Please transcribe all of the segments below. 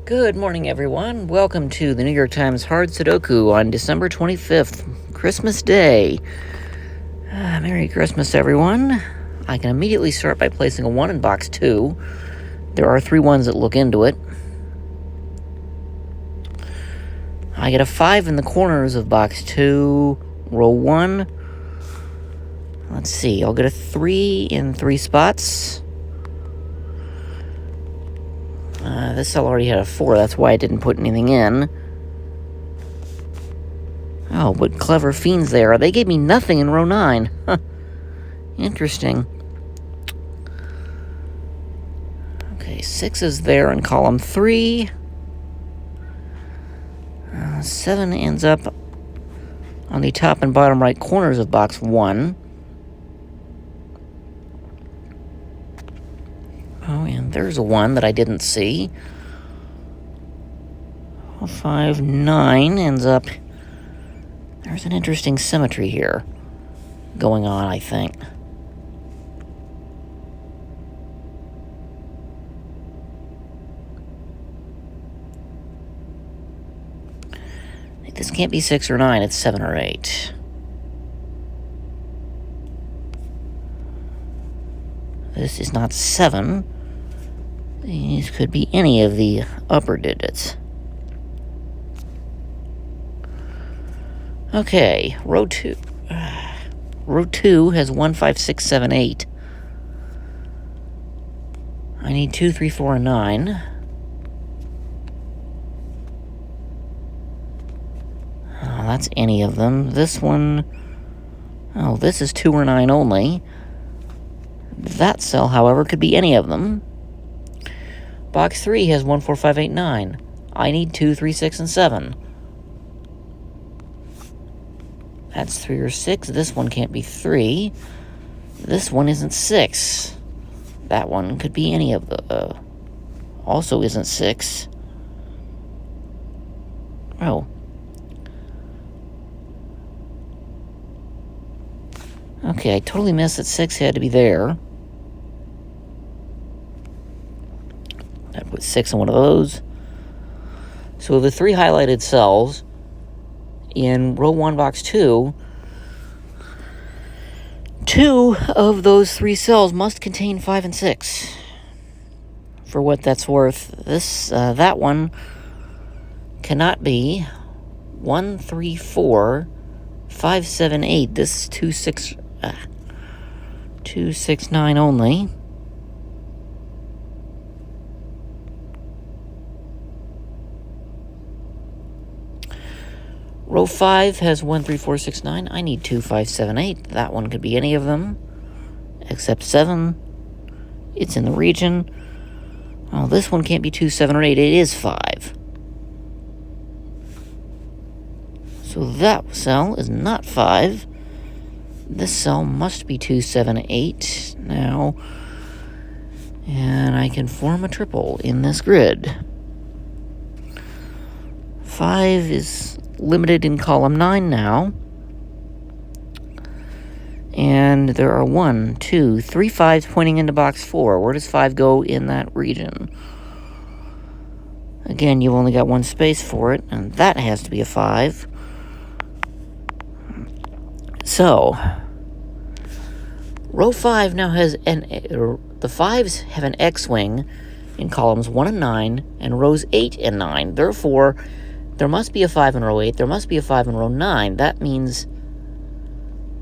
Good morning, everyone. Welcome to the New York Times Hard Sudoku on December 25th, Christmas Day. Merry Christmas, everyone. I can immediately start by placing a 1 in box 2. There are 3 ones that look into it. I get a 5 in the corners of box 2, row 1. Let's see, I'll get a 3 in 3 spots. This cell already had a 4, that's why I didn't put anything in. Oh, but clever fiends they are. They gave me nothing in row 9. Huh. Interesting. Okay, 6 is there in column 3. 7 ends up on the top and bottom right corners of box 1. Oh, and there's a 1 that I didn't see. 5, 9 ends up... There's an interesting symmetry here going on, I think. This can't be 6 or 9, it's 7 or 8. This is not 7. These could be any of the upper digits. Okay, row 2. Row 2 has 1, 5, 6, 7, 8. I need 2, 3, 4, and 9. Oh, that's any of them. This one... Oh, this is 2 or 9 only. That cell, however, could be any of them. Box 3 has 1, 4, 5, 8, 9. I need 2, 3, 6, and 7. That's 3 or 6. This one can't be 3. This one isn't 6. That one could be any of the... also isn't 6. Oh. Okay, I totally missed that 6 had to be there. I put 6 in one of those. So the 3 highlighted cells in row 1, box 2, 2 of those 3 cells must contain 5 and 6. For what that's worth, that one cannot be 1, 3, 4, 5, 7, 8. This is 2, 6, 2, 6, 9 only. Row 5 has 1, 3, 4, 6, 9. I need 2, 5, 7, 8. That one could be any of them, except 7. It's in the region. Oh, this one can't be 2, 7, or 8. It is 5. So that cell is not 5. This cell must be 2, 7, 8 now. And I can form a triple in this grid. 5 is limited in column 9 now. And there are 1, 2, 3 5s pointing into box 4. Where does 5 go in that region? Again, you've only got 1 space for it, and that has to be a 5. So, row 5 now has the 5s have an X-wing in columns 1 and 9, and rows 8 and 9. Therefore, there must be a 5 in row 8, there must be a 5 in row 9. That means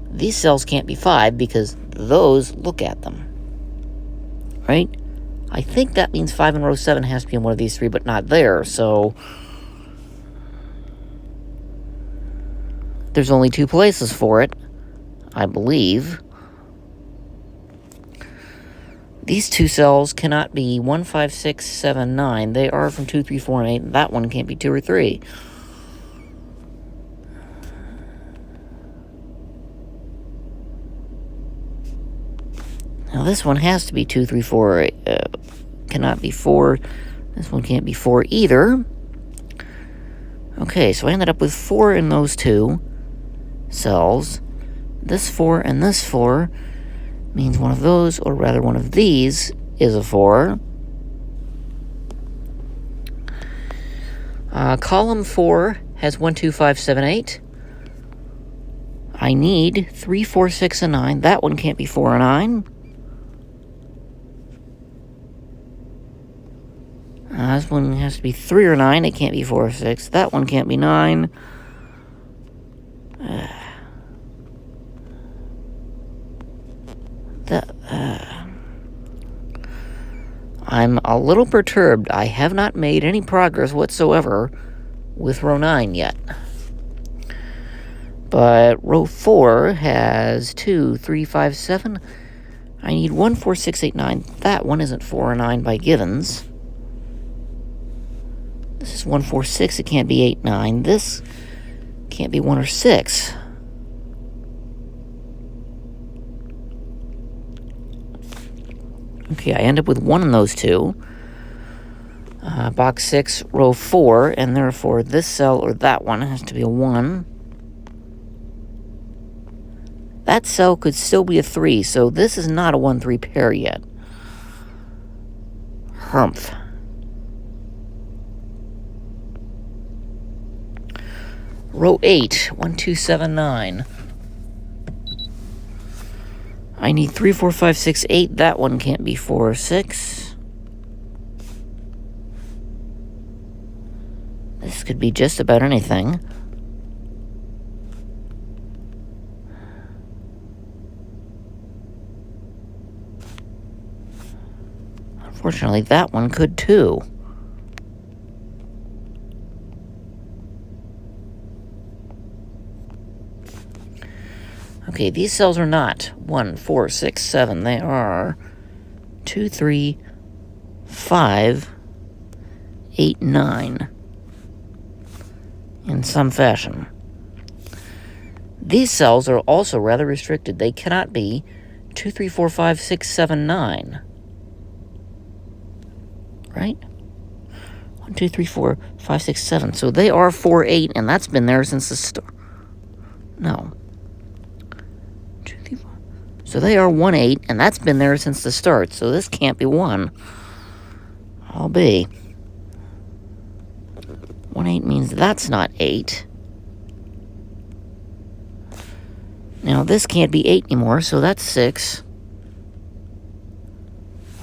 these cells can't be 5 because those look at them. Right? I think that means 5 in row 7 has to be in one of these 3, but not there, so there's only 2 places for it, I believe. These 2 cells cannot be 1, 5, 6, 7, 9. They are from 2, 3, 4, and 8. That one can't be 2 or 3. Now this one has to be 2, 3, 4. Cannot be 4. This one can't be 4 either. Okay, so I ended up with 4 in those 2 cells. This 4 and this 4 means one of those, or rather one of these, is a 4. Column 4 has 1, 2, 5, 7, 8. I need 3, 4, 6, and 9. That one can't be 4 or 9. This one has to be 3 or 9. It can't be 4 or 6. That one can't be 9. I'm a little perturbed. I have not made any progress whatsoever with row 9 yet. But row 4 has 2, 3, 5, 7. I need 1, 4, 6, 8, 9. That one isn't 4 or 9 by givens. This is 1, 4, 6. It can't be 8, 9. This can't be 1 or 6. Okay, I end up with 1 in those two. Box 6, row 4, and therefore this cell or that one has to be a 1. That cell could still be a 3, so this is not a 1-3 pair yet. Humph. Row 8, 1, 2, 7, 9. I need 3, 4, 5, 6, 8. That one can't be 4 or 6. This could be just about anything. Unfortunately, that one could too. Okay, these cells are not 1, 4, 6, 7. They are 2, 3, 5, 8, 9. In some fashion. These cells are also rather restricted. They cannot be 2, 3, 4, 5, 6, 7, 9. Right? 1, 2, 3, 4, 5, 6, 7. So they are 4, 8, and that's been there since the start. No. 2, 3, 4. So they are 1, 8, and that's been there since the start. So this can't be 1. I'll be. 1, 8 means that's not 8. Now this can't be 8 anymore, so that's 6.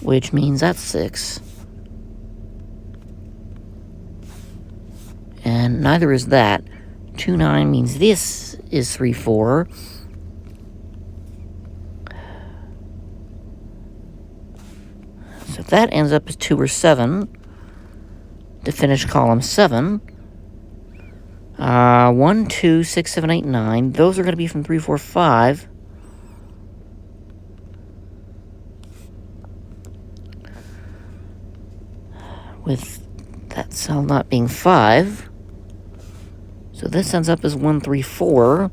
Which means that's 6. And neither is that. 2, 9 means this is 3, 4. So that ends up as 2 or 7 to finish column 7. 1, 2, 6, 7, 8, 9. Those are going to be from 3, 4, 5. With that cell not being 5. So this ends up as 1, 3, 4.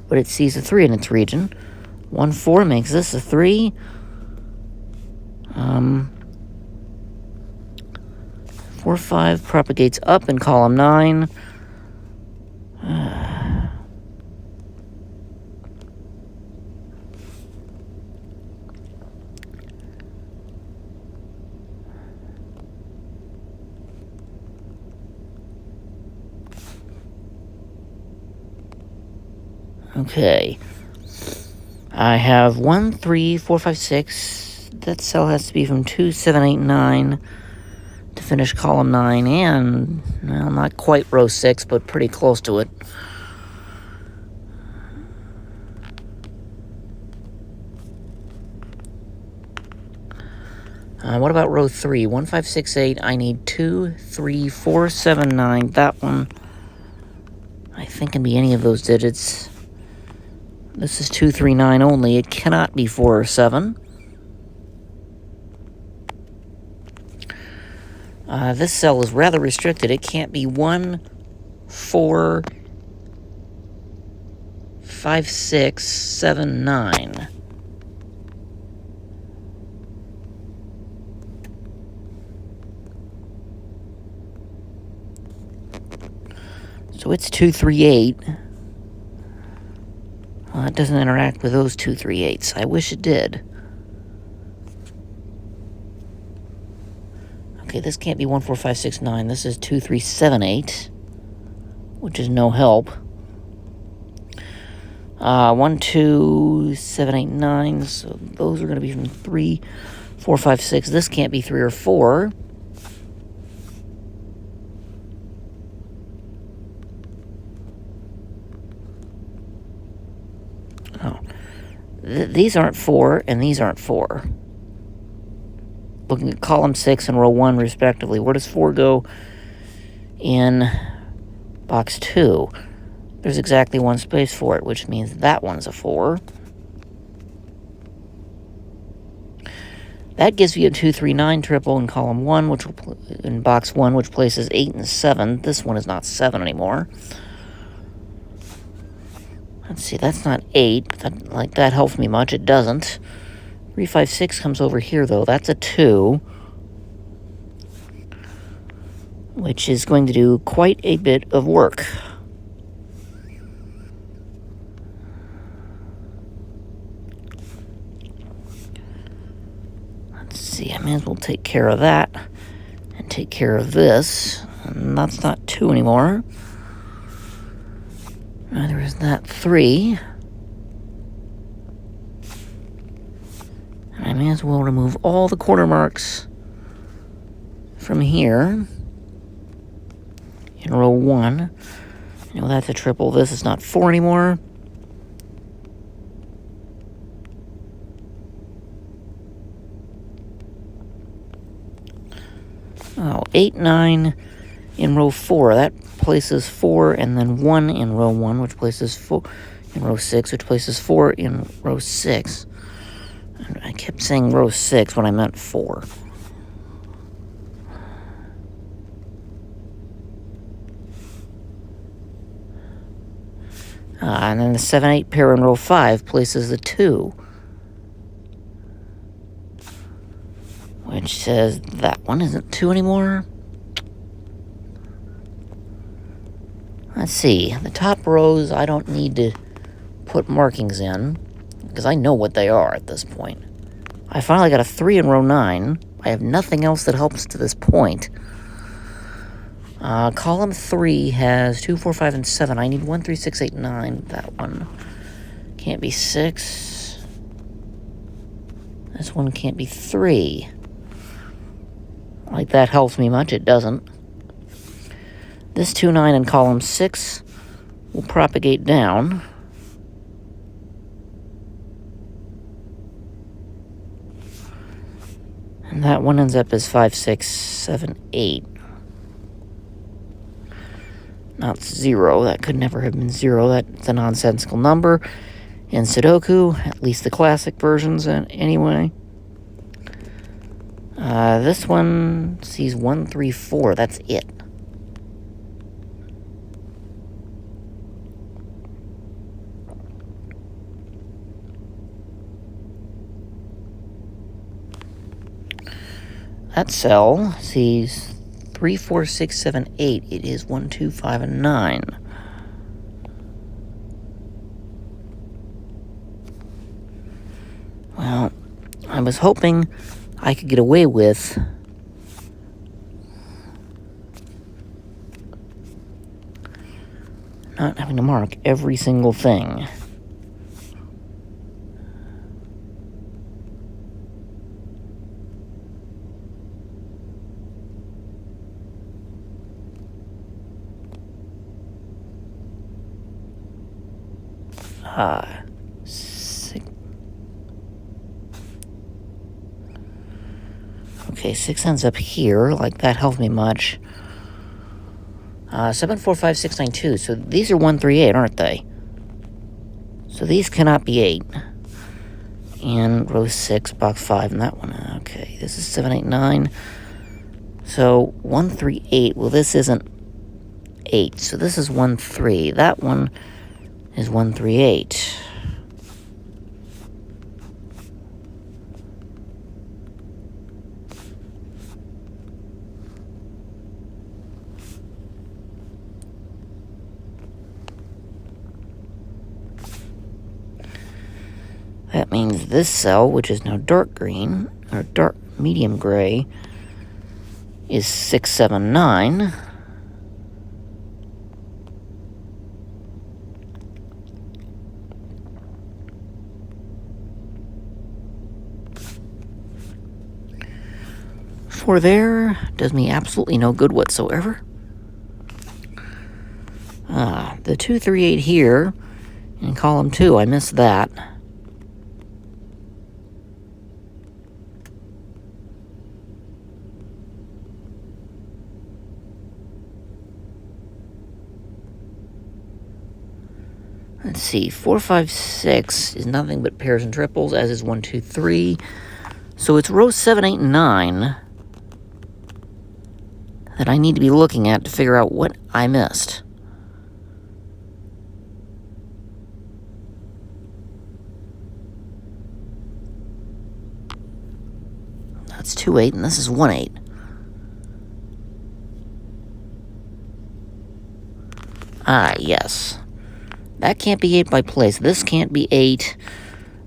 But it sees a 3 in its region. 1, 4 makes this a 3. 4, 5 propagates up in column 9. Okay. I have 1, 3, 4, 5, 6. That cell has to be from 2, 7, 8, 9 to finish column 9, and, well, not quite row 6, but pretty close to it. What about row 3? 1, 5, 6, 8. I need 2, 3, 4, 7, 9. That one, I think, can be any of those digits. This is 2, 3, 9 only. It cannot be 4 or 7. This cell is rather restricted. It can't be 1, 4, 5, 6, 7, 9. So it's 2, 3, 8. Well, it doesn't interact with those 2, 3, 8s. I wish it did. Okay, this can't be 1, 4, 5, 6, 9. This is 2, 3, 7, 8, which is no help. 1, 2, 7, 8, 9. So those are going to be from 3, 4, 5, 6. This can't be 3 or 4. Oh. These aren't 4, and these aren't 4. Looking at column 6 and row 1, respectively. Where does 4 go in box 2? There's exactly one space for it, which means that one's a 4. That gives you a 2, 3, 9 triple in column 1, which will, in box 1, which places 8 and 7. This one is not 7 anymore. Let's see, that's not 8. That helps me much. It doesn't. 3, 5, 6 comes over here, though. That's a 2, which is going to do quite a bit of work. Let's see, I may as well take care of that and take care of this. And that's not 2 anymore. Neither is that 3. I may as well remove all the corner marks from here in row 1. You know, that's a triple. This is not 4 anymore. Oh, 8, 9 in row 4. That places 4, and then 1 in row 1, which places 4 in row 6, which places 4 in row 6. I kept saying row 6 when I meant 4. And then the 7, 8 pair in row 5 places the 2. Which says that one isn't 2 anymore. Let's see. The top rows I don't need to put markings in, because I know what they are at this point. I finally got a 3 in row 9. I have nothing else that helps to this point. Column 3 has 2, 4, 5, and 7. I need 1, 3, 6, 8, 9. That one can't be 6. This one can't be 3. Like that helps me much. It doesn't. This 2, 9 in column 6 will propagate down. And that one ends up as 5, 6, 7, 8. Not 0. That could never have been 0. That's a nonsensical number in Sudoku, at least the classic versions anyway. This one sees 1, 3, 4. That's it. That cell sees 3, 4, 6, 7, 8. It is 1, 2, 5, and 9. Well, I was hoping I could get away with not having to mark every single thing. Okay, 6 ends up here. Like, that helped me much. 7, 4, 5, 6, 9, 2. So these are 1, 3, 8, aren't they? So these cannot be 8. And row 6, box 5, and that one. Okay, this is 7, 8, 9. So 1, 3, 8. Well, this isn't 8. So this is 1, 3. That one is 1, 3, 8. That means this cell, which is now dark green, or dark medium gray, is 6, 7, 9. Four there does me absolutely no good whatsoever. The 2, 3, 8 here in column 2, I missed that. Let's see, 4, 5, 6 is nothing but pairs and triples, as is 1, 2, 3. So it's rows 7, 8, and 9 that I need to be looking at to figure out what I missed. That's 2, 8, and this is 1, 8. Ah, yes. That can't be 8 by place. This can't be 8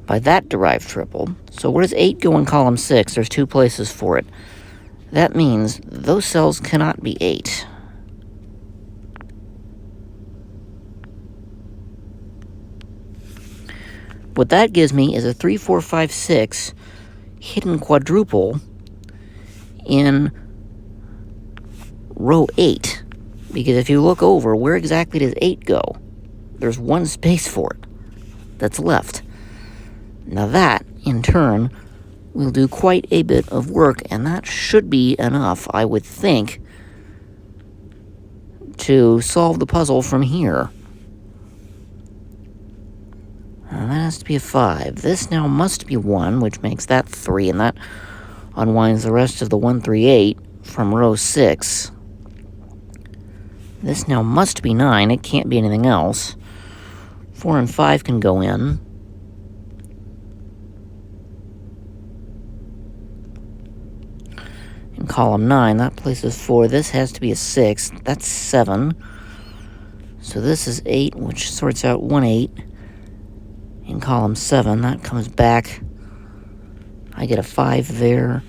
by that derived triple. So where does 8 go in column 6? There's 2 places for it. That means those cells cannot be 8. What that gives me is a 3, 4, 5, 6 hidden quadruple in row 8. Because if you look over, where exactly does 8 go? There's 1 space for it that's left. Now that, in turn, will do quite a bit of work, and that should be enough, I would think, to solve the puzzle from here. That has to be a 5. This now must be 1, which makes that 3, and that unwinds the rest of the 1, 3, 8 from row 6. This now must be 9. It can't be anything else. 4 and 5 can go in. In column 9, that places 4. This has to be a 6. That's 7. So this is 8, which sorts out 1, 8. In column 7, that comes back. I get a 5 there.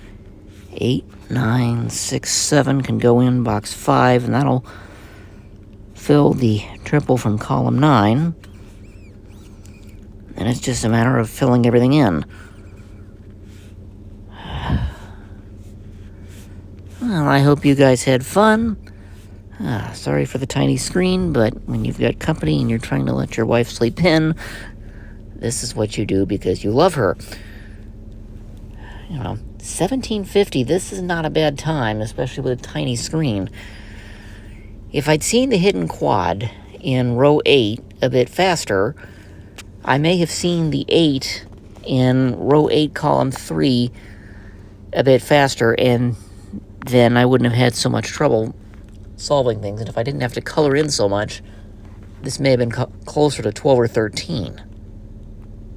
8, 9, 6, 7 can go in box 5, and that'll fill the triple from column 9. And it's just a matter of filling everything in. Well, I hope you guys had fun. Sorry for the tiny screen, but when you've got company and you're trying to let your wife sleep in, this is what you do because you love her. 1750, this is not a bad time, especially with a tiny screen. If I'd seen the hidden quad in row 8 a bit faster, I may have seen the 8 in row 8, column 3 a bit faster, and then I wouldn't have had so much trouble solving things. And if I didn't have to color in so much, this may have been closer to 12 or 13.